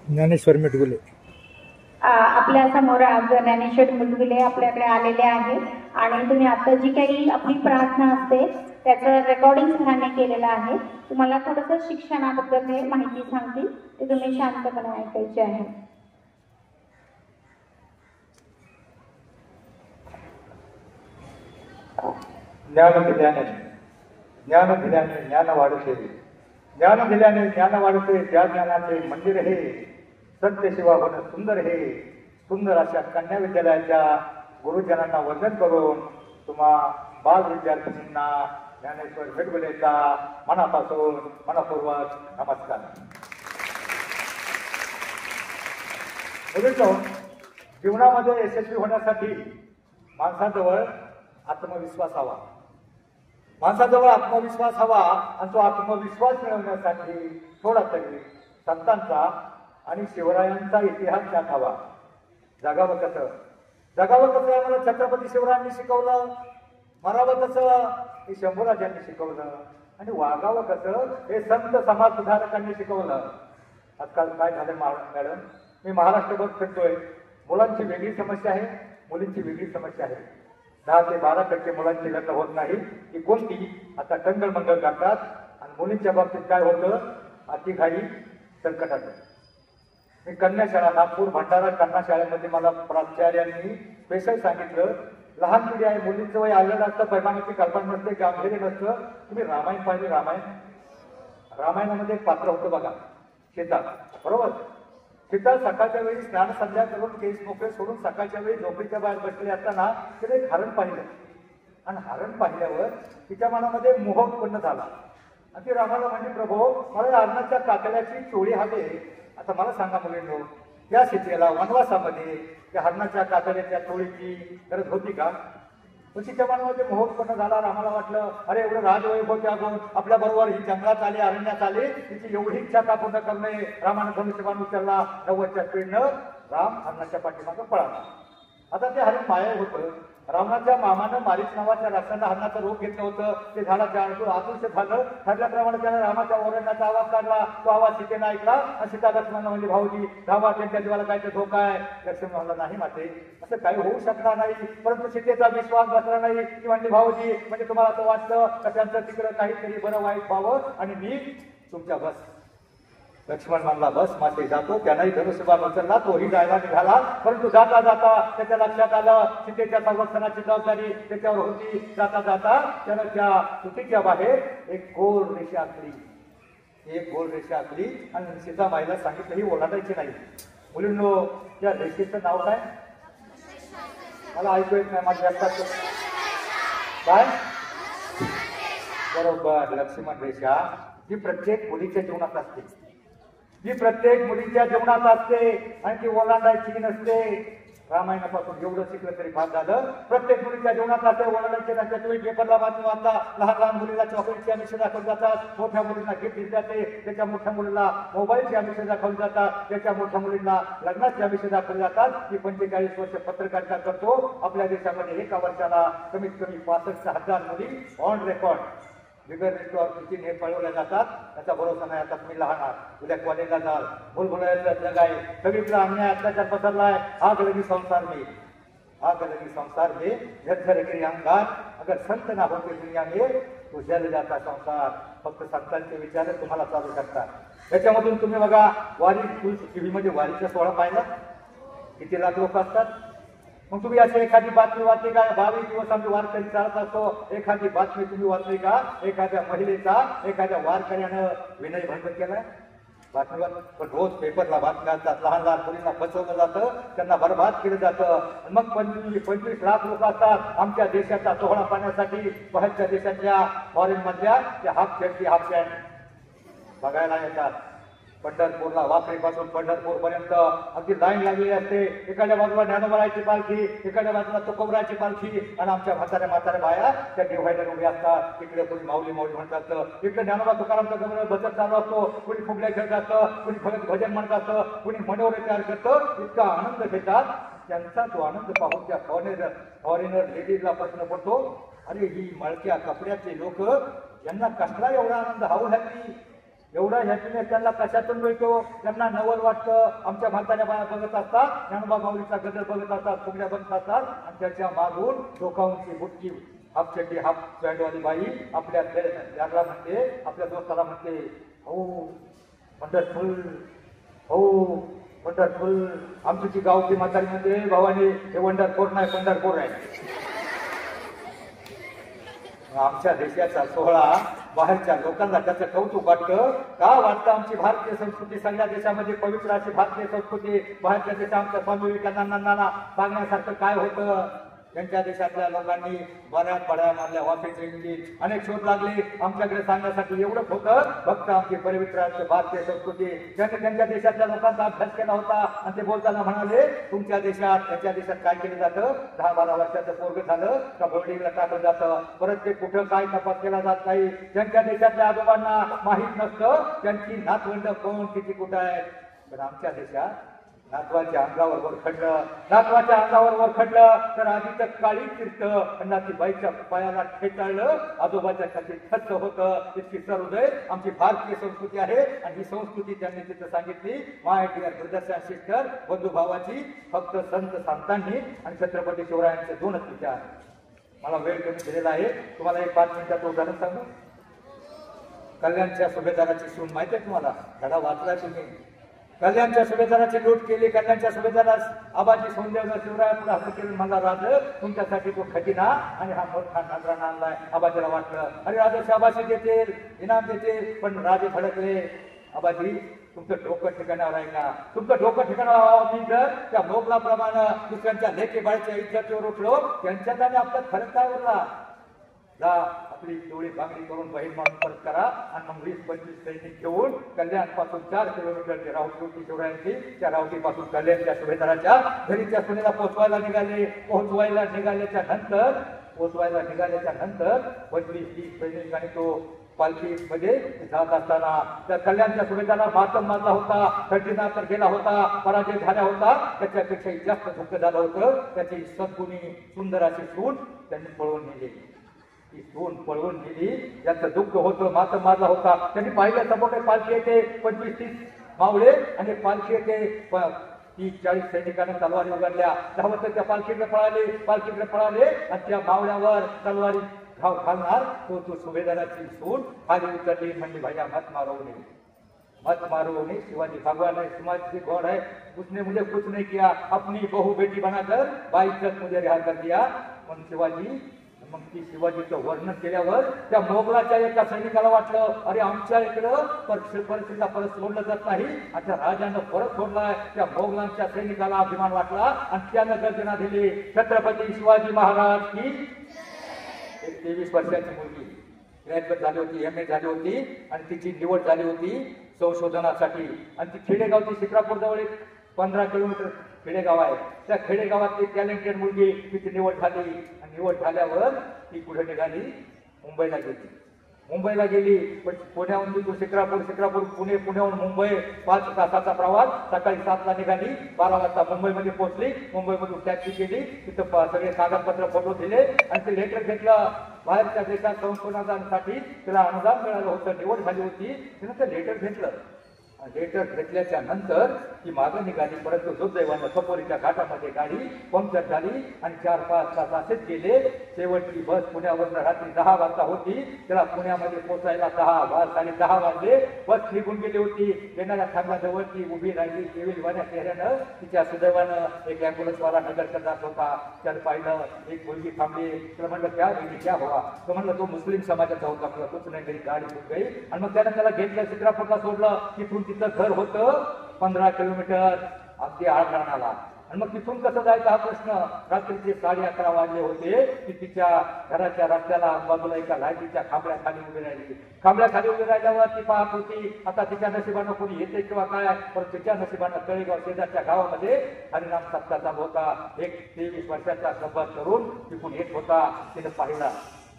ज्ञानेश्वर मिटगुले. आपल्या समोर आज ज्ञानेश्वर मुलगुले आपल्याकडे आलेले आहेत आणि तुम्ही आता जी काही आपली प्रार्थना असते त्याचं रेकॉर्डिंग सरांनी केलेलं आहे. तुम्हाला थोडंसं शिक्षणाबद्दल ते माहिती सांगतील, ते तुम्ही शांतपणे ऐकायचे आहे. ज्ञान दिल्याने ज्ञान दिल्याने ज्ञान वाढते, ज्ञान दिल्याने ज्ञान वाढते, त्या ज्ञानाचे मंदिर हे सत्यशिवा होणं सुंदर हे. सुंदर अशा कन्या विद्यालयाच्या गुरुजनांना वंदन करून तुम्हा बाल विद्यार्थिनींना ज्ञानेश्वर मिटगुलेचा मनापासून मनपूर्वक नमस्कार. मुलींनो, जीवनामध्ये यशस्वी होण्यासाठी माणसाजवळ आत्मविश्वास हवा. माणसाजवळ आत्मविश्वास हवा आणि तो आत्मविश्वास मिळवण्यासाठी थोडा तरी संतांचा आणि शिवरायांचा इतिहास त्यात हवा. जगावं कसं, जगावं कसं आम्हाला छत्रपती शिवरायांनी शिकवलं, मरावं कसं हे शंभूराजांनी शिकवलं, आणि वागावं कसं हे संत समाज सुधारकांनी शिकवलं. आजकाल काय झालं मॅडम, मी महाराष्ट्रभर फिरतोय, मुलांची वेगळी समस्या आहे, मुलींची वेगळी समस्या आहे. 10 ते 12% मुलांची लग्न होत नाही की कोणती आता टंगळ मंगळ करतात, आणि मुलींच्या बाबतीत काय होतं, अतिघाई संकटात. मी कन्या शाळा नागपूर भंडारा कन्या शाळेमध्ये मला प्राचार्यांनी स्पेशल सांगितलं, लहान पिढी आहे, मुलींचं वय आलेलं असतं, परिणामाची कल्पना नसते, गांभीर्य नसतं. तुम्ही रामायण पाहिजे, रामायणामध्ये एक पात्र होतं बघा, सीता, बरोबर. सीता सकाळच्या वेळी स्नान संध्या करून केस मोकळे सोडून सकाळच्या वेळी झोपडीच्या बाहेर बसले असताना तिने एक हरण पाहिलं, आणि हरण पाहिल्यावर तिच्या मनामध्ये मोह उत्पन्न झाला, आणि ती रामाला म्हणजे, प्रभू मला हरणाच्या कातड्याची चोळी हवी. आता मला सांगा मुलींनो, त्या सीतेला वनवासामध्ये त्या हरणाच्या कातड्याच्या चोळीची गरज होती का? पण तिच्या मनामध्ये मोह उत्पन्न झाला. रामाला वाटलं, अरे एवढं राजवैभव त्यागून आपल्या बरोबर ही जंगलात आली, अरण्यात आली, तिची एवढी इच्छा का पूर्ण करणे. रामानं धनुष्यबाण उचलला, 90च्या स्पीडनं राम हरणाच्या पाठीमागं पळाला. आता ते हरण माया होतं. रावणाच्या मामानं मारीच नावाच्या राक्षसाला हरणाचं रूप घेतलं होतं. ते झाडाच्या आदृश्य झालं. ठरल्याप्रमाणे त्याने रामाच्या ओरडण्याचा आवाज काढला. तो आवाज सीतेनं ऐकला, आणि सीता लक्ष्मण म्हणजे, भाऊजी धावा, त्यांच्या जीवाला काय ते धोका आहे. लक्ष्मण म्हणला, नाही माते, असं काही होऊ शकणार नाही. परंतु सीतेचा विश्वास बसला नाही. ती म्हणली, भाऊजी म्हणजे तुम्हाला असं वाटतं का त्यांचं तिकडं काहीतरी बरं वाईट व्हावं आणि मी तुमच्या बस. लक्ष्मण म्हणला, बस माते जातो. त्यालाही धनुष्यबाण उचलला, तोही जायला निघाला. परंतु जाता जाता त्याच्या लक्षात आलं, सीतेच्या संरक्षणाची जबाबदारी त्याच्यावर होती. जाता जाता त्यानं त्या तुटीच्या बाहेर एक गोल रेषा आखली, एक गोल रेषा आखली, आणि सीताबाईला सांगितलं ही ओलांडायची नाही. मुलींनो, त्या रेषेचं नाव काय? मला ऐकू येत नाही माझ्या लक्षात. काय? बरोबर, लक्ष्मण रेषा. जी प्रत्येक मुलीच्या जीवनात असते, जी प्रत्येक मुलीच्या जीवनात असते, आणि ती ओलांडायची नसते. रामायणापासून एवढं शिकलं तरी फार झालं. प्रत्येक मुलीच्या जीवनात असते, ओलांडायचे नसते. तुम्ही पेपरला बातमी वाचता, लहान लहान मुलीला चॉकलेटची आमिष दाखवली जातात, मोठ्या मुलींना गिफ्ट दिली जाते, त्याच्या मोठ्या मुलीला मोबाईलची आमिष दाखवली जातात, त्याच्या मोठ्या मुलींना लग्नाची आमिष दाखवली जातात. ती 45 वर्ष पत्रकारिता करतो. आपल्या देशामध्ये एका वर्षाला कमीत कमी 65,000 मुली ऑन रेकॉर्ड बिगर नेटवर्कची हे पळवल्या जातात. त्याचा भरोसा नाही. आता तुम्ही लहान आहात, उद्या कॉलेजला जाल, भूलभुलैयाचं जग आहे, सगळीकडे अन्याय अत्याचार पसरलाय. आग लगी संसार में, आग लगी संसार में, झरझर के अंगार, अगर संत ना होते दुनिया में तो जल जाता संसार. फक्त संतांचे विचार तुम्हाला चालू शकतात. त्याच्यामधून तुम्ही बघा, वारी टीव्हीमध्ये वारीचा सोहळा पाहिला, किती लाख लोक असतात. मग तुम्ही अशी एखादी बातमी वाचली का? 22 दिवस आम्ही वारकरी चालत असतो. एखादी बातमी तुम्ही वाचली का? एखाद्या महिलेचा एखाद्या वारकऱ्यानं विनयभंग केलाय बातमीवर. पण रोज पेपरला बातम्या असतात, लहान लहान मुलींना फसवलं जातं, त्यांना बरबाद केलं जातं. मग 25 लाख लोक असतात आमच्या देशाचा सोहळा पाहण्यासाठी. बाहेरच्या देशातल्या फॉरेन मधल्या त्या हाफ शर्ट हाफ पॅन्ट बघायला येतात. पंढरपूरला, वाखरीपासून पंढरपूर पर्यंत अगदी लाईन लागलेली असते. एखाद्या बाजूला ज्ञानोबाची पालखी, एखाद्या बाजूला तुकोबराची पालखी, आणि आमच्या म्हाताऱ्या बाया त्या डिव्हायडर उभे असतात. तिकडे कोणी माऊली माऊली म्हणतात, इकडे ज्ञानोबा तुकारामचा गमन बचत चालू असतो, कुणी फुगड्या खेळत असतं, कुणी भजन म्हणत असतं, कुणी मनोरे तयार करतं. इतका आनंद घेतात. त्यांचा तो आनंद पाहून त्या फॉरेनर लेडीजला प्रश्न पडतो, अरे ही मळक्या कपड्यातले लोक, यांना कसला एवढा आनंद? हाऊ हॅपी, एवढा हॅपीनेस त्यांना कशातून मिळतो? त्यांना नवल वाटतं. आमच्या म्हाताऱ्या बाया बघत असतात, ज्ञानोबा माऊलीचा गजर बघत असतात, फुगड्या बघत असतात आणि त्याच्या मागून डोकावूनची बुटकी हाफ चड्डी हाफ पॅन्टवाली बाई आपल्या याला म्हणते, आपल्या दोस्ताला म्हणते, हो वंडरफुल, हो वंडरफुल. आमची ती गावची म्हातारी म्हणते, भावाने हे वंडरफोर नाही पंढरपूर आहे. आमच्या देशाचा सोहळा बाहेरच्या लोकांना त्याचं कौतुक वाटतं. का वाटतं? आमची भारतीय संस्कृती सगळ्या देशामध्ये पवित्र अशी भारतीय संस्कृती. बाहेरच्या देशात आमच्या स्वामी विवेकानंदांना सांगण्यासारखं काय होतं? त्यांच्या देशातल्या लोकांनी बऱ्याच पड्या मारल्या, वाफेचे इंजिन, अनेक शोध लागले. आमच्याकडे सांगण्यासाठी एवढंच होतं, फक्त आमची पवित्र भारतीय संस्कृती. त्यांनी त्यांच्या देशातल्या लोकांचा अभ्यास केला होता आणि ते बोलताना म्हणाले, तुमच्या देशात त्यांच्या देशात काय केलं जातं? 10-12 वर्षाचं पोरग झालं का बोर्डिंगला टाकलं जातं. परत ते कुठं काय तपास केला जात नाही. त्यांच्या देशातल्या आजोबांना माहीत नसतं त्यांची नातवंड कोण किती कुठं आहे. पण आमच्या देशात नातवाच्या अंगावर वर खडलं तर आधी तर काळी चिरतं, नाती बाईच्या पायाला ठेचाळलं, आजोबाच्या खाली खच्च होतं. इतकी हृदय आमची भारतीय संस्कृती आहे. आणि ही संस्कृती त्यांनी तिथं सांगितली. My dear brothers and sister, बंधुभावाची फक्त संत संतांनी आणि छत्रपती शिवरायांचे 2च विचार. मला वेळ कमी दिलेला आहे, तुम्हाला एक 5 मिनिटात उदाहरण सांगू. कल्याणच्या सुभेदाराची सून माहिती आहे तुम्हाला? धडा वाचलाय तुम्ही. कल्याणच्या सुभेदाराची लूट केली. कल्याणच्या सुभेदारास आबाजी सोनदेवला शिवरायापुढे हात केलं, मला राज तुमच्यासाठी तो खजिना आणि हा मोठा नजराणा आणलाय. आबाजीला वाटलं, अरे राजा शाबाशी देतील, इनाम देतील, पण राजे भडकले. आबाजी, तुमचं डोकं ठिकाणावर आहे का? तुमचं डोकं ठिकाणावर मी जर त्या मोगलाप्रमाणे दुसऱ्यांच्या लेखे बाळच्या इज्जतीवर उठलो, त्यांच्यात आणि आपल्यात फरक काय उरला? जा आपली डोळी बांगडी करून बहीण म्हणून परत करा आणि मग 20-25 सैनिक घेऊन कल्याण पासून 4 किलोमीटरची रावटी होती शिवरायांची. त्या रावटीपासून कल्याणच्या सुभेदाराच्या घरीच्या सुनेला पोचवायला निघाल्याच्या नंतर 25-30 सैनिक आणि तो पालखीमध्ये जात असताना त्या कल्याणच्या सुभेदाराला मातम मारला होता, खजिना तर गेला होता, पराजय झाला होता. त्याच्यापेक्षाही जास्त दुःख झालं होतं. त्याची सद्गुणी सुंदर अशी सून त्यांनी पळवून नेली. ती सून पळवून गेली, याचं दुःख होतं, मातम मारला होता. त्यांनी पाहिलं समोर पालखी येते, 25-30 मावळे आणि पालखी येते. 30-40 सैनिकांना तलवारी उघडल्या, धावत त्या पालखीकडे पळाले आणि त्या मावळ्यावर तलवारी घाव घालणार तो सुभेदाराची सून खाली उतरली, म्हणजे भैया मत मारो नहीं, शिवाजी भगवान है, शिवाजी गॉड है, उसने मुझे कुछ नहीं किया, अपनी बहू बेटी बनाकर 22 तक मुझे रिहा कर दिया. पण मग ती शिवाजीचं वर्णन केल्यावर त्या मोगलाच्या एका सैनिकाला वाटलं, अरे आमच्या इकडं परिस्थितीला परत सोडलं जात नाही, आता राजानं परत सोडलाय. त्या मोगलांच्या सैनिकाला अभिमान वाटला आणि त्यानं गर्जना दिली, छत्रपती शिवाजी महाराज की. एक 23 वर्षाची मुलगी ग्रॅज्युएट झाली होती, MA झाली होती आणि तिची निवड झाली होती संशोधनासाठी. आणि ती खेडेगावची शिक्रापूर जवळ एक 15 किलोमीटर खेडेगाव आहे. त्या खेडेगावातली टॅलेंटेड मुलगी, तिची निवड झाली आणि निवड झाल्यावर ती पुढे निघाली, मुंबईला गेली. पण पुण्याहून तिथून शिक्रापूर पुण्याहून मुंबई 5 तासाचा प्रवास. सकाळी 7 ला निघाली, 12 वाजता मुंबईमध्ये पोहोचली. मुंबईमधून टॅक्सी केली, तिथं सगळे कागदपत्र फोटो दिले आणि ते लेटर घेतलं. बाहेरच्या देशात संशोधनासाठी तिला अनुदान मिळालं होतं, निवड झाली होती. तिनं ते लेटर घेतलं. लेटर घेतल्याच्या नंतर ती मागं निघाली, परंतु दुर्दैवानं सपोरीच्या घाटामध्ये गाडी पंक्चर झाली आणि 4-5 तास असेच गेले. शेवटची बस पुण्यावरून रात्री 10 वाजता होती. त्याला पुण्यामध्ये पोहोचायला 10 वाजले. बस निघून गेली होती. येणाऱ्या थांब्याजवळ ती उभी राहिली, केविलवाण्या चेहऱ्यानं. तिच्या सुदैवानं एक ॲम्ब्युलन्सवाला नगरकर जात होता. त्याला पाहिलं, एक मुलगी थांबली. त्याला म्हणलं, क्या बेटी क्या हुआ? तो म्हणलं, तो मुस्लिम समाजाचा होता. आपला कुछ नाही, घरी गाडी होत गई. आणि मग त्यानं त्याला घेतलं, शिक्रापूरला सोडलं. तिथून तिचं घर होतं 15 किलोमीटर अगदी आळरानाला. आणि मग तिथून कसं जायचं हा प्रश्न. रात्रीचे 11:30 वाजले होते की तिच्या घराच्या रस्त्याला बाजूला एका लाईटीच्या खांबळ्याखाली उभी राहिली. खांबळ्याखाली उभी राहिल्यावर ती पाहत होती, आता तिच्या नशिबानं कोणी येते किंवा काय. पण तिच्या नशिबानं तळेगाव शेजारच्या गावामध्ये हरिनाम सप्ताह चालू होता. एक 23 वर्षाचा गब्बर तरुण तिथून येत होता.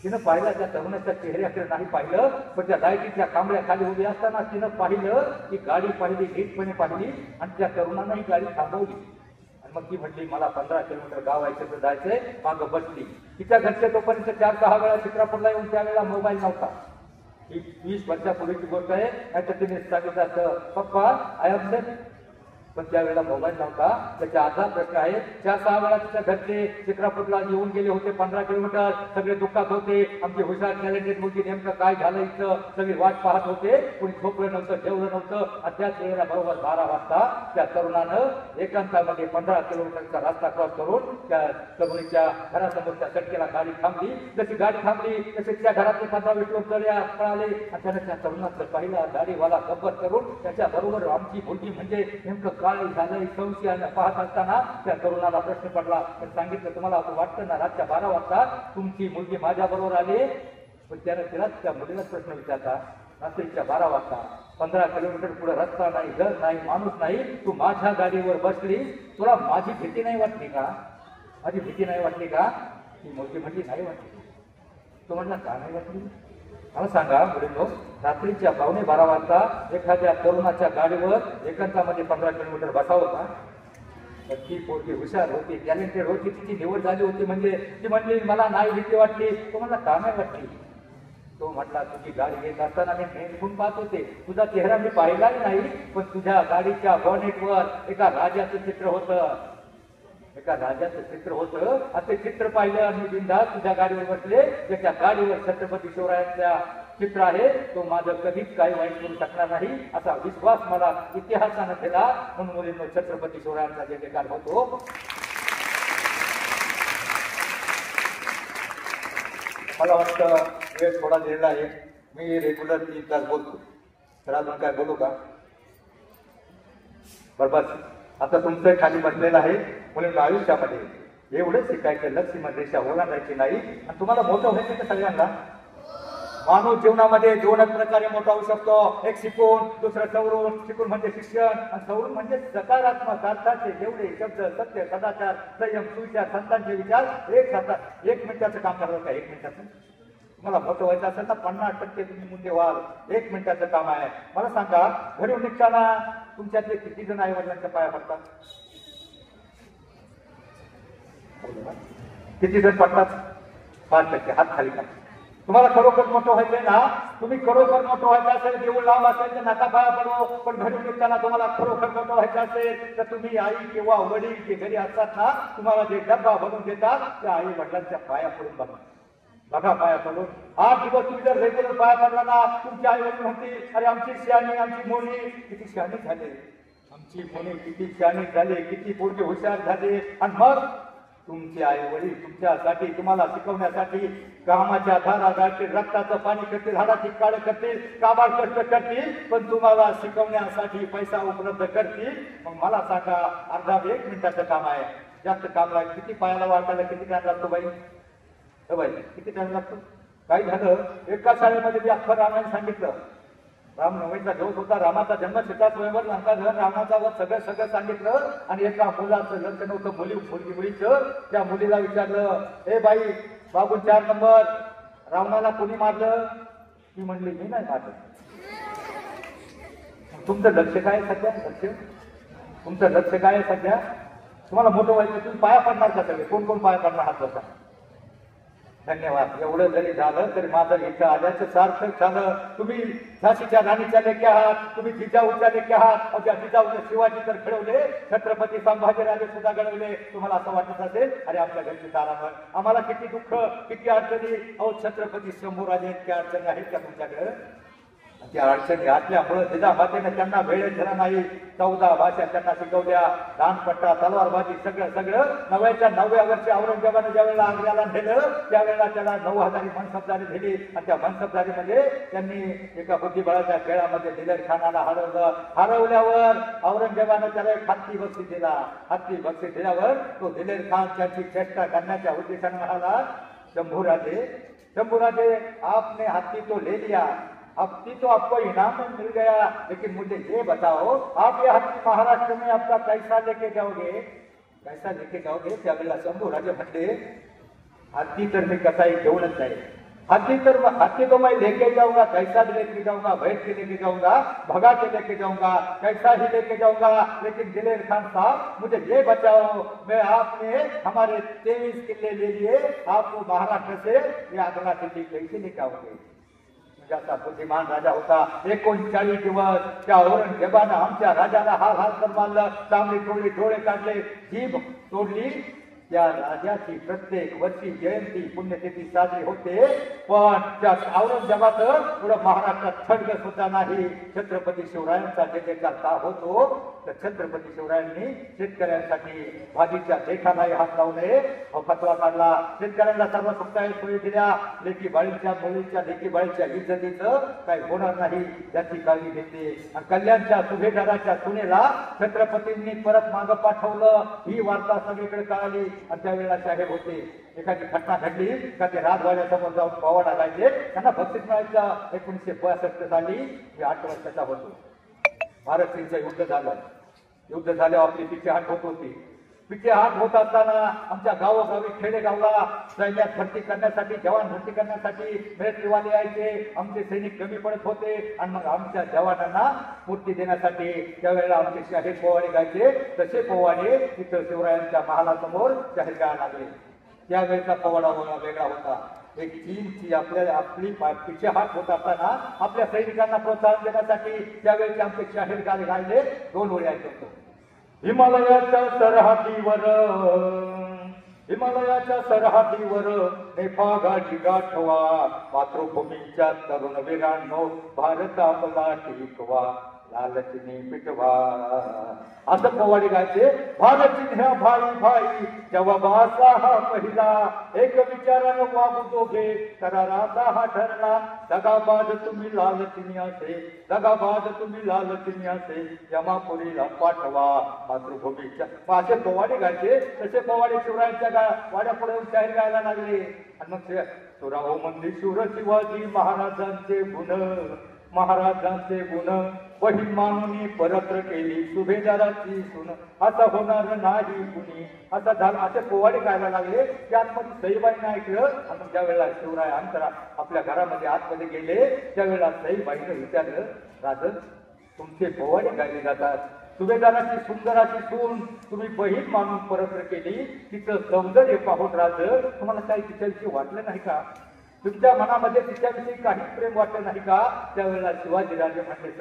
तिनं पाहिलं, त्या तरुणाच्या चेहऱ्याकडे नाही पाहिलं, पण त्या लाईटीच्या खांबळ्याखाली उभी असताना तिनं पाहिलं, की गाडी पाहिली, नीटपणे पाहिली आणि त्या तरुणानं ही गाडी थांबवली. आणि मग ती म्हटली, मला 15 किलोमीटर गाव आहे तर जायचंय. मागं बसली. तिच्या घरचे तोपर्यंत 4-6 वेळा शिक्रापूरला येऊन, त्यावेळेला मोबाईल नव्हता. ही 20 वर्षापूर्वीची गोष्ट आहे. नाहीतर तिने सांगितलं असतं, पप्पा आय एम सेट. पण त्यावेळेला मोबाईल नव्हता. त्याच्या आधार प्रश्न आहे. 4-6 वेळा तिच्या घरचे चित्रापूरला येऊन गेले होते, 15 किलोमीटर. सगळे दुःखात होते. आमची हुशार टॅलेंटेड मुलगी नेमकं काय झालं इथं सगळी वाट पाहत होते. कोणी झोपलं नव्हतं, जेवलं नव्हतं. आणि त्याच वेळेला बरोबर 12 वाजता त्या तरुणानं एकांतामध्ये 15 किलोमीटरचा रस्ता क्रॉस करून त्या तरुणीच्या घरासमोरच्या सडकेला गाडी थांबली. जशी गाडी थांबली तसे त्या घरातले 15-20 लोक पळाले आणि त्यानं त्या तरुणाचं पहिला गाडीवाला गब्बर करून त्याच्या बरोबर आमची मुलगी म्हणजे नेमकं काय झालं संशयानं पाहत असताना त्या तरुणाला प्रश्न पडला. पण सांगितलं, तुम्हाला असं वाटतं ना रातच्या 12 वाजता तुमची मुलगी माझ्या बरोबर आली. पण त्यानं तिलाच त्या मुलीलाच प्रश्न विचारला, रात्रीच्या 12 वाजता 15 किलोमीटर पुढे रस्ता नाही, घर नाही, माणूस नाही, तू माझ्या गाडीवर बसली, तुला माझी भीती नाही वाटली का? माझी भीती नाही वाटली का? ती मुलगी म्हटली नाही वाटली. तो म्हटला का नाही वाटली? मला सांगा मुलींनो, रात्रीच्या 11:15 वाजता एखाद्या तरुणाच्या गाडीवर एकांतामध्ये 15 किलोमीटर बसावं का? ती पोरगी हुशार होती, टॅलेंटेड होती, तिची निवड झाली होती. म्हणजे ती म्हणली मला नाही भीती वाटली. तो म्हणला का नाही वाटली? तो म्हटला, तुझी गाडी येत असताना मी नेमकून पाहत होते, तुझा चेहरा मी पाहिलाही नाही, पण तुझ्या गाडीच्या बॉनेटवर एका राजाचं चित्र होतं. एका राजाचं चित्र होतं. असे चित्र पाहिलं आणि बिनधास्त तुझ्या गाडीवर बसले. त्याच्या गाडीवर छत्रपती शिवरायांचा चित्र आहे. तो माझं कधीच काही वाईट करू शकणार नाही असा विश्वास मला इतिहासानं केला. म्हणून मुलींनो, छत्रपती शिवरायांचा जे बेकार होतो. मला वाटतं वेळ थोडा दिलेला आहे. मी रेग्युलर 3 तास बोलतो, तर अजून काय बोलू का? बरोबर. आता तुमचं खाली बसलेलं आहे. मुलींना आयुष्यामध्ये एवढंच शिकायचं, लक्ष्मण रेषा ओलांडायची नाही. आणि तुम्हाला मोठं व्हायचं का सगळ्यांना? माणूस जीवनामध्ये 2च प्रकारे मोठा होऊ शकतो. एक शिकून, दुसरं सवरून. शिकून म्हणजे शिक्षण आणि सवरून म्हणजे सकारात्मक अर्थाचे जेवढे शब्द, सत्य, सदाचार, संयम, सुविचार, संतांचे विचार एक मिनिटाचं काम करायचं का? 1 मिनिटाचं. तुम्हाला मोठं व्हायचं असेल तर 50% तुम्ही मुद्दे व्हाल. 1 मिनिटाचं काम आहे. मला सांगा, घरून निघताना तुमच्यातले किती जण आई वडिलांच्या पाया पडतात? किती जण पडतात? 5%. हात खाली करा. तुम्हाला खरोखर मोठं व्हायचंय ना, तुम्ही खरोखर मोठं व्हायचं असेल, देऊळ लांब असेल तर नका पाया पडो. पण घरी निघताना तुम्हाला खरोखर मोठं व्हायचं असेल तर तुम्ही आई किंवा वडील जे घरी असतात ना, तुम्हाला जे डब्बा बनवून देतात त्या आई वडिलांच्या पाया पडून बघा पाया पडून. 8 दिवस तुम्ही जर रेग्युलर पाया पडला ना, तुमची आई वडील म्हणते, अरे आमची शहाणी, आमची मोनी किती शहाणी झाली, आमची मोनी किती शहाणी झाली, किती पोरगे हुशार झाले. आणि मग तुमचे आई वडील तुमच्यासाठी, तुम्हाला शिकवण्यासाठी कामाच्या धारा गाळतील, रक्ताचं पाणी करतील, हाडाची काळ करतील, काबाड कष्ट करतील, पण तुम्हाला शिकवण्यासाठी पैसा उपलब्ध करतील. मग मला सांगा, अर्धा 1 मिनिटाचं काम आहे, जास्त काम लागेल. किती पायाला वाटायला किती टाइम लागतो बाई? बाई किती टाइम लागतो? काय झालं, एका शाळेमध्ये मी अख्खं रामायण सांगितलं. रामनवमीचा दिवस होता, रामाचा जन्म, सीता स्वयंवर, लंका दहन, रावणाचा वध, सगळं सांगितलं. आणि एका मुलाचं लक्ष नव्हतं, मुलीचं. त्या मुलीला विचारलं, ए बाई, बाबू 4 नंबर, रावणाला कोणी मारलं? ती म्हणली, मी नाही मारलं. तुमचं लक्ष काय सध्या? तुमचं लक्ष काय सध्या? तुम्हाला मोठं व्हायचं, तुम्ही पाया पडणार का सगळे? कोण पाया पडणार? हात बसा. धन्यवाद. एवढं जरी झालं तरी माझं इथं आल्याचं सार्थक झालं. तुम्ही झाशीच्या राणीच्या लेकी आहात, तुम्ही जिजाऊच्या लेकी आहात. त्या जिजाऊने शिवाजी तर घडवले, छत्रपती संभाजीराजे सुद्धा घडवले. तुम्हाला असं वाटत असेल, अरे आमच्या घरची दारावर आम्हाला किती दुःख, किती अडचणी. अहो, छत्रपती शंभूराजे इतक्या अडचणी आहेत का तुमच्याकडे? त्या अडचणी असल्यामुळे जिजामातेने त्यांना वेळ दिला नाही. 14 भाषा त्यांना शिकवल्या, दानपट्टा, तलवारबाजी, सगळं. 9व्या वर्षी औरंगजेबाने ज्यावेळेला आग्र्याला नेलं, त्यावेळेला त्याला 9000 मनसबदारी दिली. आणि त्या मनसबदारीमध्ये त्यांनी एका बुद्धिबळाच्या खेळामध्ये दिलेर खानाला हरवल्यावर औरंगजेबाने त्याला एक हत्ती बक्षीस दिला. हत्ती बक्षीस दिल्यावर तो दिलेर खान त्यांची चेष्टा करण्याच्या उद्देशाने म्हणाला, शंभूराजे आपने हत्ती तो ले लिया, हत्ती तो आपको इनाम में मिल गया, लेकिन मुझे ये बताओ, आप ये हत्ती महाराष्ट्र में आपका कैसा लेके जाओगे? त्यावेळेला शंभूराजे म्हटले, हत्ती तर मी कसाही घेऊनच जाईल. हत्ती तो मैं लेके जाऊंगा, कैसा भी लेके जाऊंगा, भैंस के लेके जाऊंगा, भगा के लेके जाऊंगा, कैसा ही लेके जाऊंगा, लेकिन दिलेर खान साहब मुझे ये बचाओ, मैं आपने हमारे 23 किले ले लिए, आपको महाराष्ट्र से ये आगरा दिल्ली कैसे लेके आओगे? असा बुद्धिमान राजा होता. 39 दिवस त्या औरंगजेबानं आमच्या राजाला हाल हाल कर मारलं. चांगली तोडली, डोळे काढले, जीभ तोडली. त्या राजाची प्रत्येक वर्षी जयंती पुण्यतिथी साजरी होते. पण त्या औरंगजेबाचं पुढं महाराष्ट्रात खड्ग सुद्धा नाही. छत्रपती शिवरायांचा जे जयकार का होतो, तर छत्रपती शिवरायांनी शेतकऱ्यांसाठी भाजीच्या देठालाही हात लावू नये फतवा काढला. शेतकऱ्यांना सर्व सुखदायी सोयी दिल्या. लेकी बाळीच्या मुलीच्या लेकी बाळीच्या इज्जतीचं काही होणार नाही याची काळजी घेतली. आणि कल्याणच्या सुभेदाराच्या सुनेला छत्रपतींनी परत मागं पाठवलं. ही वार्ता सगळीकडे कळाली. आणि त्यावेळेला साहेब होते. एखादी घटना घडली का ते राजवाड्यासमोर जाऊन पवाडा लागायचे. त्यांना बक्षीस मिळायचं. 1962 साली मी 8 वर्षाचा होतो. भारत चीनचं युद्ध झालं. युद्ध झाल्यावर आपली पिछे हाट होत होती. पिछे हाट होत असताना आमच्या गावोगावी खेडेगावला सैन्यात भरती करण्यासाठी, जवान भरती करण्यासाठी मिलिटरीवाले यायचे. आमचे सैनिक कमी पडत होते. आणि मग आमच्या जवानांना स्फूर्ती देण्यासाठी त्यावेळेला आमचे शाहीर पोवाडे गायचे. तसे पोवाडे तिथं शिवरायांच्या महालासमोर जाहीर गायला लागले. त्यावेळेचा पोवाडा वेगळा होता. एक चीनची आपली पिछे हात होत असताना आपल्या सैनिकांना प्रोत्साहन देण्यासाठी त्यावेळेचे आमचे शाहीर गायले 2 ओळी ऐकतो. हिमालयाच्या सरहद्दीवर नेफा गाठी गाठवा, मातृभूमीच्या तरुण वीरांनो भारत आपला टिकवा, लालचिनी पिटवा. असं पोवाडी गायचे. भारत चिन्ह भाई भाई जवाबाचा हा पहिला, एक विचारानं वागू दोघे कराराचा हा ठरला. दगाबाज तुम्ही लालचिन्याचे, दगाबाज तुम्ही लालचिन्याचे, जमापुरीला पाठवा मातृभूमीच्या. असे पोवाडे गायचे. तसे पोवाडे शिवरायांच्या वाड्यापुढे शाहीर गायला लागले. आणि मग सुराव मंदिर शूर शिवाजी महाराजांचे बहीण मानून परत्र केली सुभेदाराची सून, असं होणार नाही कुणी. असं झालं. असे पोवाडे गायला लागले. त्यातमध्ये सईबाईंना ऐकलं. आणि ज्यावेळेला शिवराय अंतरा आपल्या घरामध्ये आतमध्ये गेले त्यावेळेला सईबाईनं विचारलं, राजन तुमचे पोवाडे गायले जातात. सुभेदाराची सुंदर अशी सून तुम्ही बहीण मानून परत्र केली. तिचं सौंदर्य पाहून राज तुम्हाला काही तिच्याविषयी वाटलं नाही का? तुमच्या मनामध्ये तिच्याविषयी काही प्रेम वाटलं नाही का? त्यावेळेला शिवाजीराजे म्हणले,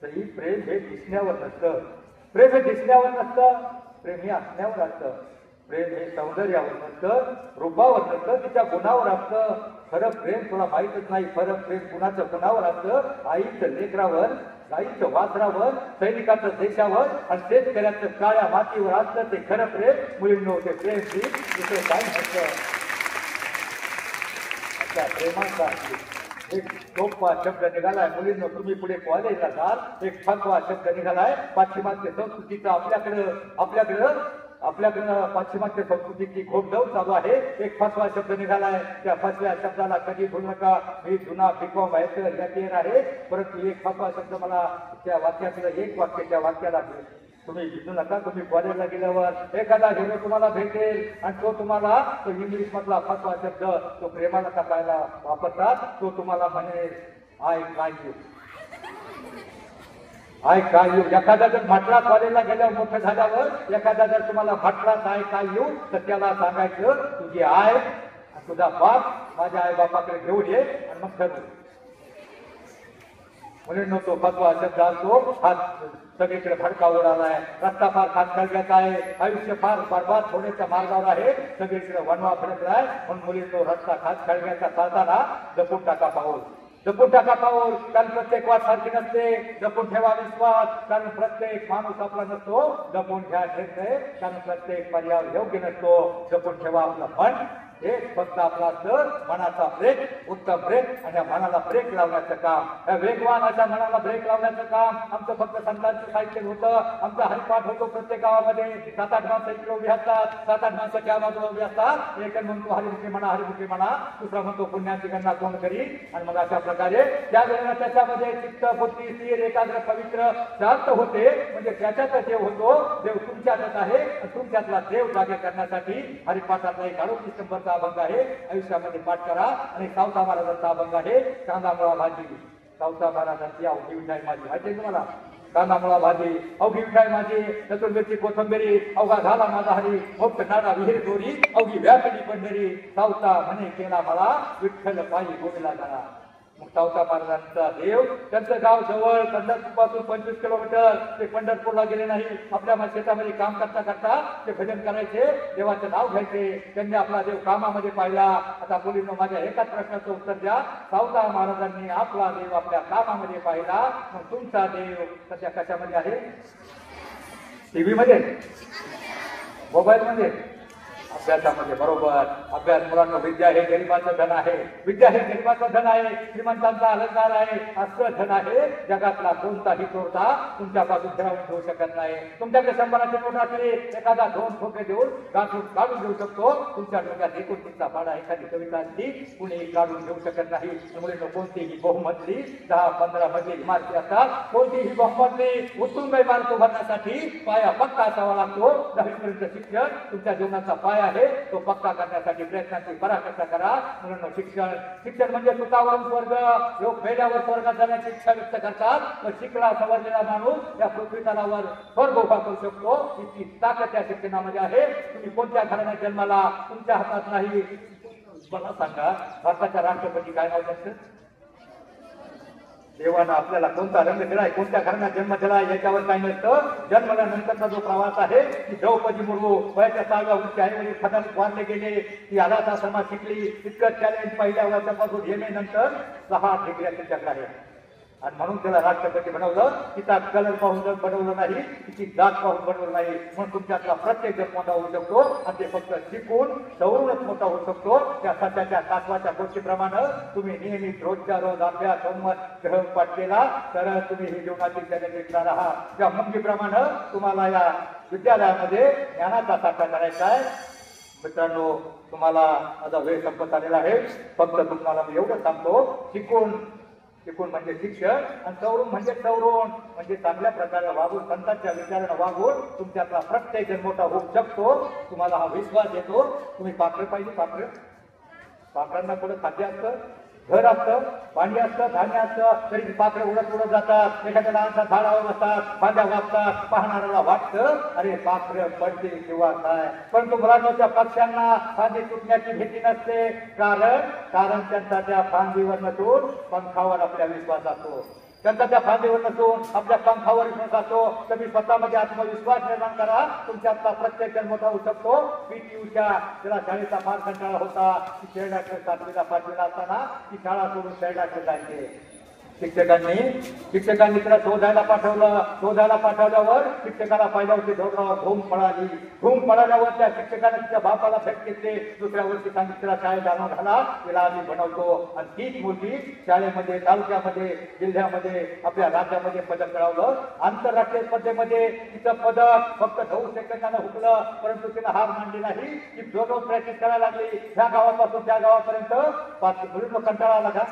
सई प्रेम हे दिसण्यावर नसतं. प्रेम हे दिसण्यावर नसतं. प्रेम हे असण्यावर असतं. प्रेम हे सौंदर्यावर नसतं, रूपावर नसतं, तिच्या गुणावर असतं. खरं प्रेम तुला माहीतच नाही. खरं प्रेम कुणाचं कुणावर असतं? आईचं लेकरावर, गाईचं वासरावर, सैनिकाचं देशावर आणि शेतकऱ्याचं काळ्या मातीवर असतं ते खरं प्रेम. मुलींनो ते प्रेम तिथे काही नसतं. त्या प्रेमाचा एक सोपा शब्द निघालाय. मुलींनो तुम्ही पुढे कॉलेजला जाल, एक फसवा शब्द निघालाय. पाश्चिमात्य संस्कृतीचा आपल्याकडं पाश्चिमात्य संस्कृतीची घोडदौड चालू आहे. एक फसवा शब्द निघालाय. त्या फसव्या शब्दाला कधी भूल नका. मी जुना बिकॉम यात आहे. परंतु एक फसवा शब्द मला त्या वाक्यातलं एक वाक्य त्या वाक्याला तुम्ही विसरू नका. तुम्ही कॉलेजला गेल्यावर एखादा हिरो तुम्हाला भेटेल आणि तो तुम्हाला तो इंग्लिश मधला फसवा शब्द तो प्रेमाला टाकायला वापरतात. तो तुम्हाला म्हणेल आय काय येऊ. एखादा जर म्हटला कॉलेजला गेल्यावर मोठं झाल्यावर एखादा जर तुम्हाला म्हटला काय येऊ तर त्याला सांगायचं तुझी आय तुझा बाप माझ्या आई बापाकडे घेऊन ये आणि मग ठरवू. मुलींनो तो फसवा शब्द असतो. हा सगळीकडे भडका उडालाय. रस्ता फार खातखळग्यात आहे. आयुष्य फार बरबाद होण्याच्या मार्गावर आहे. सगळीकडे वनवा फडकलाय. म्हणून मुलींनो रस्ता खातखळग्याचा चालताना जपून टाका पाऊल. जपून टाका पाऊल. कारण प्रत्येक वाट सारखी नसते. जपून ठेवा विश्वास. कारण प्रत्येक माणूस आपला नसतो. जपून घ्या निर्णय. कारण प्रत्येक पर्याय योग्य नसतो. जपून ठेवा आपलं मन. एक फक्त आपला असतं मनाचा ब्रेक, उत्तम ब्रेक. आणि मनाला ब्रेक लावण्याचं काम, या वेगवान अशा मनाला ब्रेक लावण्याचं काम आमचं फक्त संतांचं साहित्य होतं. आमचा हरिपाठ होतो प्रत्येक गावामध्ये. 7-8 माणसं इकडे उभी असतात. 7-8 माणसं त्या बाजूला उभी असतात. एक म्हणतो हरिमुखी म्हणा. दुसरा म्हणतो पुण्याची गणना कोण करी. आणि मग अशा प्रकारे त्या वेळेला त्याच्यामध्ये चित्त, बुद्धी, स्थिर, एकाग्र, पवित्र, शांत होते. म्हणजे त्याच्यात देव होतो. देव तुमच्यातच आहे. तुमच्यातला देव जागे करण्यासाठी हरिपाठातला एक 38 नंबरचा अभंग आहे. आयुष्यामध्ये पाठ करा. आणि सावता महाराजांचा अभंग आहे कांदामुळा भाजी. सावता महाराजांची अवघी विठाई माझी माहिती तुम्हाला. कांदामुळा भाजी अवघी विठाई माझी, चतुर्वेची कोथंबीरी, अवघा झाला माझा हरी, मोठ नाडा विहीर दोरी, अवघी व्यापिली पंढरी, सावता म्हणे केला मला विठ्ठल पायी गोविला झाला. सावता महाराजांचा देव, त्यांचं गाव जवळ पंढरपूरपासून 25 किलोमीटर, ते पंढरपूरला गेले नाही. आपल्या शेतामध्ये काम करता करता ते भजन करायचे, देवाचं नाव घ्यायचे. त्यांनी आपला देव कामामध्ये पाहिला. आता मुलींनो, माझ्या एकाच प्रश्नाचं उत्तर द्या. सावता महाराजांनी आपला देव आपल्या कामामध्ये पाहिला, मग तुमचा देव सध्या कशामध्ये आहे? टीव्ही मध्ये, मोबाईल मध्ये, अभ्यासामध्ये. बरोबर. अभ्यास. मुलांना विद्या हे गरिबाचं धन आहे. विद्या हे गरिबाचं धन आहे, श्रीमंतांचा अलंकार आहे. असं धन आहे जगातला कोणताही चोरता तुमच्यापासून फिरवून घेऊ शकत नाही. तुमच्याकडे 100चे नोट असले, एखादा 2 ठोके देऊन काढून घेऊ शकतो. तुमच्या डोक्यात 29चा पाडा, एखादी कविता असली, कुणी काढून घेऊ शकत नाही. त्यामुळे कोणतीही बहुमजली 10-15 मजली इमारती असतात. कोणतीही बहुमजली उत्तुंग इमारत उभारण्यासाठी पाया पक्का असावा लागतो. 10वीपर्यंत शिक्षण तुमच्या जीवनाचा पाया आहे, तो पक्का करण्यासाठी प्रयत्नांची पराकाष्ठा करा. मुलांना शिक्षण म्हणजे सुखावरून स्वर्ग, योग मेल्यावर स्वर्गात जाण्याची इच्छा व्यक्त करतात. शिकला सवरलेला माणूस या पृथ्वीतलावर स्वर्ग उभा करू शकतो. इतकी ताकद या शिक्षणामध्ये आहे. तुम्ही कोणत्या घराण्यात जन्माला, तुमच्या हातात नाही. मला सांगा, भारताच्या राष्ट्रपती काय नाव त्यांचं? देवानं आपल्याला कोणता रंग दिलाय, कोणत्या घराण्यात जन्म दिलाय याच्यावर काही नसतं. जन्मल्यानंतरचा जो प्रवास आहे, की द्रौपदी मुर्मू वयाच्या 6व्या वर्षी आईवडील खदात वारले गेले, ती अनाथ आश्रमात शिकली. इतकं चॅलेंज पहिल्या वर्षापासून येण्यानंतर 6 डिग्र्या त्यांच्याकडे आहे. आणि म्हणून त्याला राष्ट्रपती बनवलं. तिचा कलर पाहून बनवलं नाही, तिची जात पाहून बनवलं नाही. म्हणून तुमच्यातला प्रत्येक जण मोठा होऊ शकतो, आणि ते फक्त शिकून सवरूनच मोठा होऊ शकतो. त्या सध्याच्या कासवाच्या गोष्टीप्रमाणे तुम्ही नियमित रोजच्या रोज अभ्यास, संमत ग्रहपाठ केला तर तुम्ही ही जीवनाची चॅलेंज घेतणार आहात. त्या मुंगीप्रमाणे तुम्हाला या विद्यालयामध्ये ज्ञानाचा साठा करायचा आहे. मित्रांनो, तुम्हाला माझा वेळ संपत आलेला आहे. फक्त तुम्हाला मी एवढं सांगतो, शिकून म्हणजे शिक्षण, आणि सवरून म्हणजे सवरून म्हणजे चांगल्या प्रकारे वागून, संतांच्या विचारानं वागून तुमच्यातला प्रत्येक जण मोठा होऊ शकतो. तुम्हाला हा विश्वास येतो. तुम्ही पाखरं पाहिजे, पाखरांना पुढे खाद्य असतं, घर असतं, पाणी असतं, धान्य असतं, तरी पाखरं उडत जातात. एखाद्या लहानसा झाडावर बसतात, फांद्या वागतात. पाहणाऱ्याला वाटतं अरे पाखरं पडते किंवा काय. परंतु मुलांच्या पक्ष्यांना फांदी तुटण्याची भीती नसते. कारण त्यांचा त्या फांदीवर नसून पंखावर आपला विश्वास असतो. त्यांचा त्या फांदीवर नसून आपल्या पंखावर विश्वास असतो. तुम्ही स्वतःमध्ये आत्मविश्वास निर्माण करा. तुमच्यातला प्रत्येक जण मोठा होऊ शकतो. पी.टी. उषा, त्याला शाळेचा फार कंटाळा होता. ती खेळाकडे 7वीला 5वीला असताना ती शाळा सोडून खेळाकडे जायचे. शिक्षकांनी तिला शोधायला पाठवल्यावर शिक्षकाला पाहिल्या होती धोरणावर धूम पळाल्यावर त्या शिक्षकाने तिच्या बापाला भेट घेतले. दुसऱ्या वर्षी सांगितलं तिला शाळेत आणून घाला, तिला आम्ही बनवतो. आणि तीच मुलगी शाळेमध्ये, तालुक्यामध्ये, जिल्ह्यामध्ये, आपल्या राज्यामध्ये पदक मिळवलं. आंतरराष्ट्रीय स्पर्धेमध्ये तिचं पदक फक्त 9 सेकंदानं हुकलं. परंतु तिने हार मानली नाही. ती दररोज प्रॅक्टिस करायला लागली. ह्या गावापासून त्या गावापर्यंत 5 मुलींना कंटाळा आला का?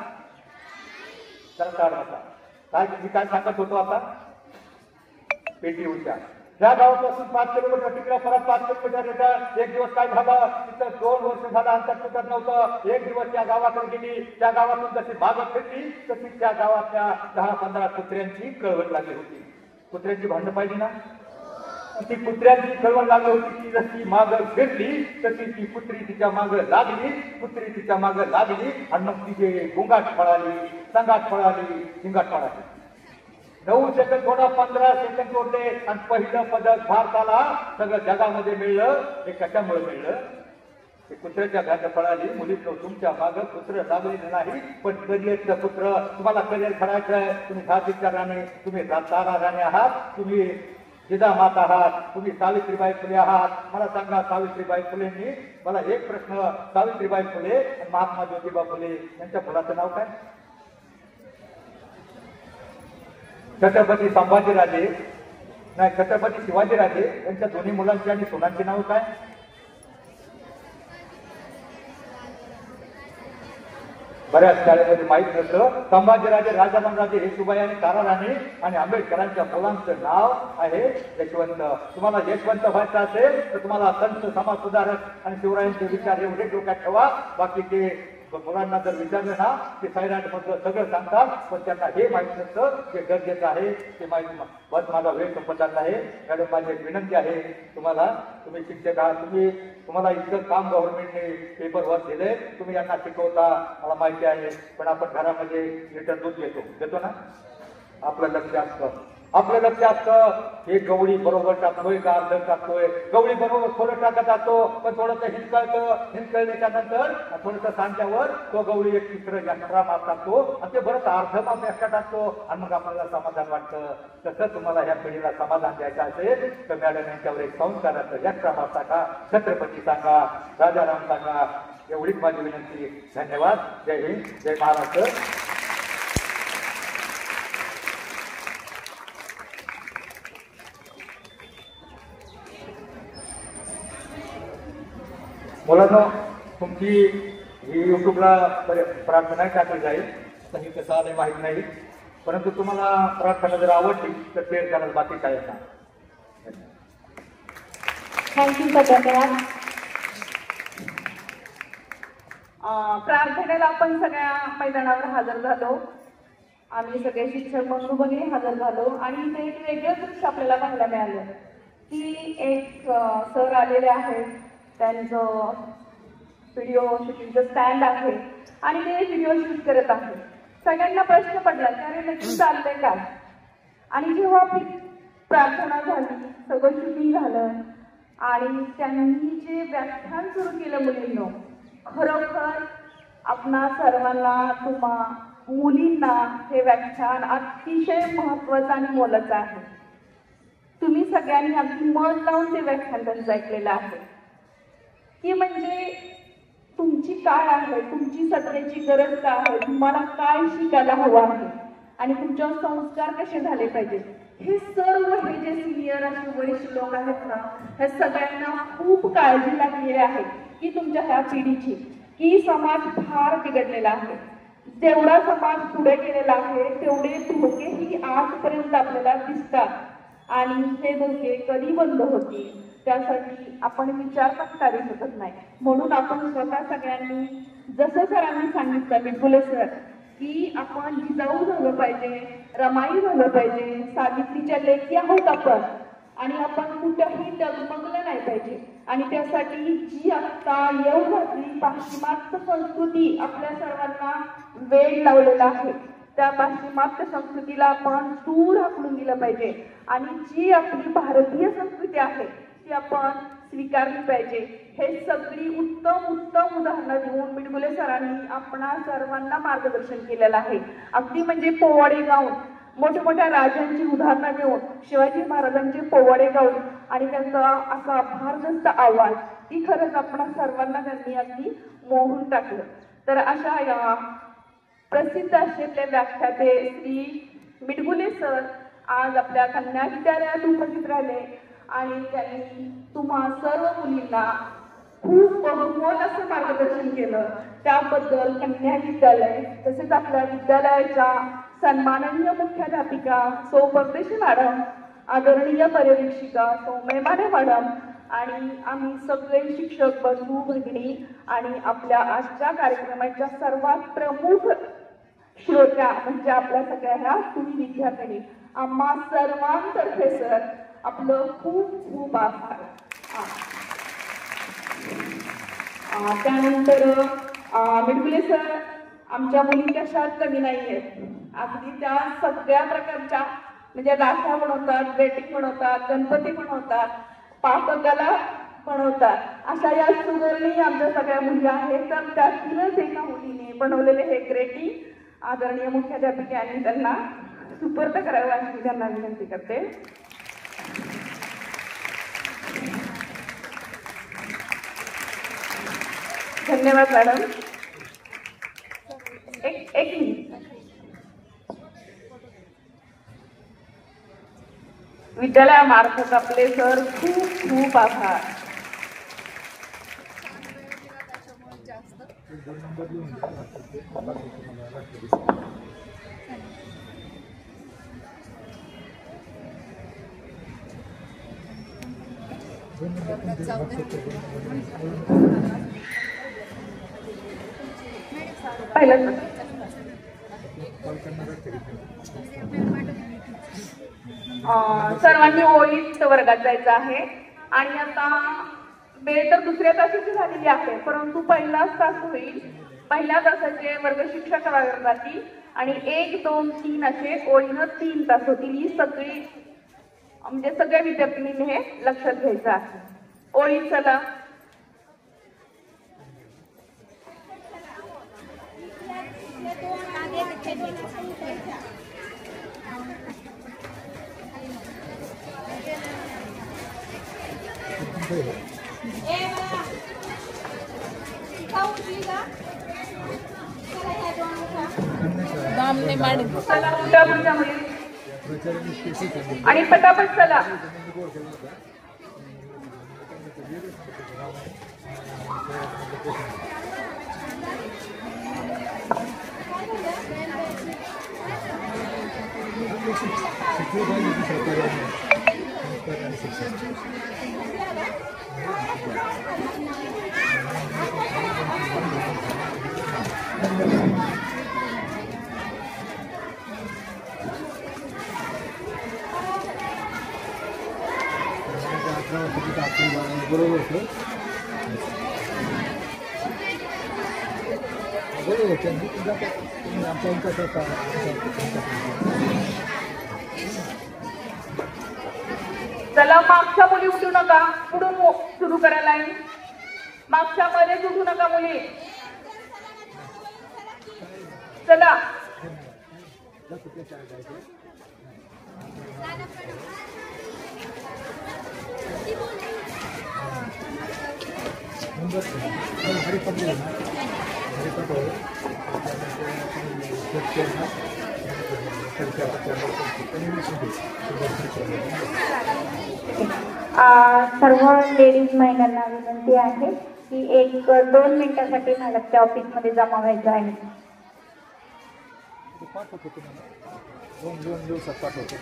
काय मी काय सांगत होतो आता? पी.टी. उषा ह्या गावापासून 5 किलोमीटर, तिकडे परत 5 किलोमीटर येतात. एक दिवस काय झालं, तिथं 2 वर्ष झालं अंतर तुटत नव्हतं. एक दिवस त्या गावाकडे गेली. त्या गावातून जशी भागत फिरली तशी त्या गावातल्या 10-15 कुत्र्यांची कळवण लागली होती. कुत्र्यांची भांडणं पाहिजे ना. ती कुत्र्यांची कळवण लागली होती. ती जशी मागं फिरली तशी ती कुत्री तिच्या मागं लागली. आणि मग तिचे गुंगाट पळाली, संगाट पळाली, झिंगाट पळाली. 9 सेकंद थोडा 15 सेकंद सोडले आणि पहिलं पदक भारताला सगळं जगामध्ये मिळलं. हे कशामुळे मिळलं? ते कुत्र्याच्या घाट पळाली. मुलींनो, तुमच्या मागं कुत्र लागलेलं नाही, पण करिअरचं कुत्र. तुम्हाला करिअर करायचं आहे. तुम्ही सावित्रीबाई राणे, तुम्ही तारा राणे आहात, तुम्ही जिजामाता आहात, तुम्ही सावित्रीबाई फुले आहात. मला सांगा, सावित्रीबाई फुलेंनी, मला एक प्रश्न, सावित्रीबाई फुले आणि महात्मा ज्योतिबा फुले यांच्या मुलाचं नाव काय? छत्रपती संभाजीराजे नाही, छत्रपती शिवाजीराजे यांच्या दोन्ही मुलांची आणि सुनांची नाव काय? बऱ्याच शाळेमध्ये माहीत नसतं. संभाजीराजे, राजारामराजे, येसुबाई आणि ताराराणी आणि आंबेडकरांच्या मुलांचं नाव आहे यशवंत. तुम्हाला यशवंत व्हायचं असेल तर तुम्हाला संत, समाज सुधारक आणि शिवरायांचे विचार एवढे डोक्यात ठेवा. बाकीचे पण मुलांना जर विचारलं ना की सायराट मधलं सगळं सांगतात, पण त्यांना हे माहित नसतं जे गरजेचं आहे ते माहिती. बस माझा वेळ संपत आला आहे. मॅडम माझी एक विनंती आहे तुम्हाला, तुम्ही शिक्षक आहात, तुम्हाला इतकं काम गव्हर्नमेंटने पेपरवर दिलंय, तुम्ही यांना शिकवता मला माहिती आहे, पण आपण घरामध्ये लिटर दूध देतो ना, आपलं लक्ष असतं हे गवळी बरोबर टाकतोय का अर्ध टाकतोय, गवळी बरोबर थोडं टाकत असतो, पण थोडंसं हिंदकळल्याच्या नंतर थोडंसं सांच्यावर तो गवळी एक तिसरं एक्स्ट्रा माप टाकतो आणि ते बरंच अर्ध माप एक्स्ट्रा टाकतो आणि मग आपल्याला समाधान वाटतं. तसं तुम्हाला ह्या पिढीला समाधान द्यायचं असेल तर मॅडम यांच्यावर एक संस्काराचं एक्स्ट्रा माप टाका, छत्रपती सांगा, राजाराम सांगा. एवढीच माझी विनंती. धन्यवाद. जय हिंद, जय महाराष्ट्र. मुलांनो, तुमची ही युट्यूबला प्रार्थना टाकली जाईल, आता ही कसं आलंय माहीत नाही, परंतु तुम्हाला प्रार्थना जर आवडली तर शेअर करायला बाकी काय सांग. थँक्यू सर, धन्यवाद. प्रार्थनेला आपण सगळ्या मैदानावर हजर झालो, आम्ही सगळे शिक्षक बंधू भगिनी हजर झालो आणि इथे एक वेगळं दृश्य आपल्याला पाहायला मिळालं की एक सर आलेले आहेत, त्यांचं व्हिडिओ शूटिंगचं स्टँड आहे आणि ते व्हिडिओ शूट करत आहे. सगळ्यांना प्रश्न पडला की अरे नक्की चाललंय काय. आणि जेव्हा आपली प्रार्थना झाली, सगळं शूटिंग झालं आणि त्यांनी जे व्याख्यान सुरू केलं मुलींनो, खरोखर आपणा सर्वांना मुलींना हे व्याख्यान अतिशय महत्वाचं आणि मोलाचं आहे. तुम्ही सगळ्यांनी अगदी मन लावून ते व्याख्यान त्यांचं ऐकलेलं आहे की म्हणजे तुमची काय आहे, तुमची सध्याची गरज काय आहे, तुम्हाला काय शिकायला हवं आहे आणि तुमच्यावर संस्कार कसे झाले पाहिजेत. हे सर्व हे जे सिनियर असे वरिष्ठ लोक आहेत ना, ह्या सगळ्यांना खूप काळजी लागलेली आहे की तुमच्या ह्या पिढीची, की समाज फार बिघडलेला आहे. जेवढा समाज पुढे गेलेला आहे तेवढे धोकेही आजपर्यंत आपल्याला दिसतात आणि हे धोके कधी बंद होतील त्यासाठी आपण विचार पण करू शकत नाही. म्हणून आपण स्वतः सगळ्यांनी, जसं सरांनी सांगितलं बिलकुल सर, की आपण जिजाऊ झालं पाहिजे, रमाई झालं पाहिजे, सावित्रीच्या लेखी आहोत आपण आणि आपण कुठंही डगमगलं नाही पाहिजे. आणि त्यासाठी जी आत्ता येऊ घातली पाश्चिमात्य संस्कृती आपल्या सर्वांना वेळ लावलेला आहे, त्या पाश्चिमात्य संस्कृतीला आपण दूर हाकलून दिलं पाहिजे आणि जी आपली भारतीय संस्कृती आहे ती आपण स्वीकारली पाहिजे. हे सगळी उत्तम उदाहरणं देऊन मिडगुले सरांनी आपणा सर्वांना मार्गदर्शन केलेलं आहे. अगदी म्हणजे पोवाडे गाऊन, मोठमोठ्या राजांची उदाहरणं देऊन, शिवाजी महाराजांचे पोवाडे गाऊन आणि त्यांचा असा भारदस्त आवाज, ती खरंच आपणा सर्वांना त्यांनी अगदी मोहून टाकलं. तर अशा या प्रसिद्ध असलेले व्याख्याते श्री मिडगुले सर आज आपल्या कन्या विद्यालयात उपस्थित राहिले आणि त्यांनी तुम्हा सर्व मुलींना खूप बहुमोल असं मार्गदर्शन केलं. त्याबद्दल कन्या विद्यालय तसेच आपल्या विद्यालयाच्या सन्माननीय मुख्याध्यापिका सौ परदेशी मॅडम, आदरणीय पर्यवेक्षिका सौ मेमाने मॅडम आणि आम्ही सगळे शिक्षक बंधू भगिनी आणि आपल्या आजच्या कार्यक्रमाच्या सर्वात प्रमुख श्रोत्या म्हणजे आपल्या सगळ्या ह्या तुम्ही विद्यार्थ्यांनी, आम्हा सर्वांतर्फे सर आपलं खूप खूप आभार. त्यानंतर मिडगुले सर, आमच्या मुली कशात कमी नाही आहेत, अगदी त्या सगळ्या प्रकारच्या म्हणजे राख्या बनवतात, बेटिंग बनवतात, गणपती बनवतात, पाककला बनवतात. अशा या सुगरणी आमच्या सगळ्या मुली आहेत. तर त्यातीलच एका मुलीने बनवलेले हे ग्रेटिंग आदरणीय मुख्याध्यापिकांनी त्यांना सुपूर्द करावं अशी मी त्यांना विनंती करते. धन्यवाद मॅडम. एक मिनिट. विद्यालयामार्फत आपले सर खूप खूप आभार. पहिलं सर्वांनी ओळीत वर्गात जायचं आहे. आणि आता वेळ तर दुसऱ्या तासाची झालेली आहे, परंतु पहिलाच तास होईल. पहिल्या तासाचे वर्ग शिक्षक वर्गात जातील आणि 1, 2, 3 असे ओळीनं 3 तास होतील. ही सगळी म्हणजे सगळ्या विद्यार्थिनींनी हे लक्षात घ्यायचं आहे. ओळी चला. चला उठा तुमच्या मुली आणि पटापट चला. चला मागच्या मुली उठू नका, पुढून सुरू करा लाईन. मागच्या मध्येच उठू नका मुली. चला. सर्व लेडीज महिलांना विनंती आहे की 1-2 मिनिटासाठी मॅडमच्या ऑफिसमध्ये जमा व्हायचं आहे. पाठवतो तुम्हाला 2 दिवसात पाठवतो.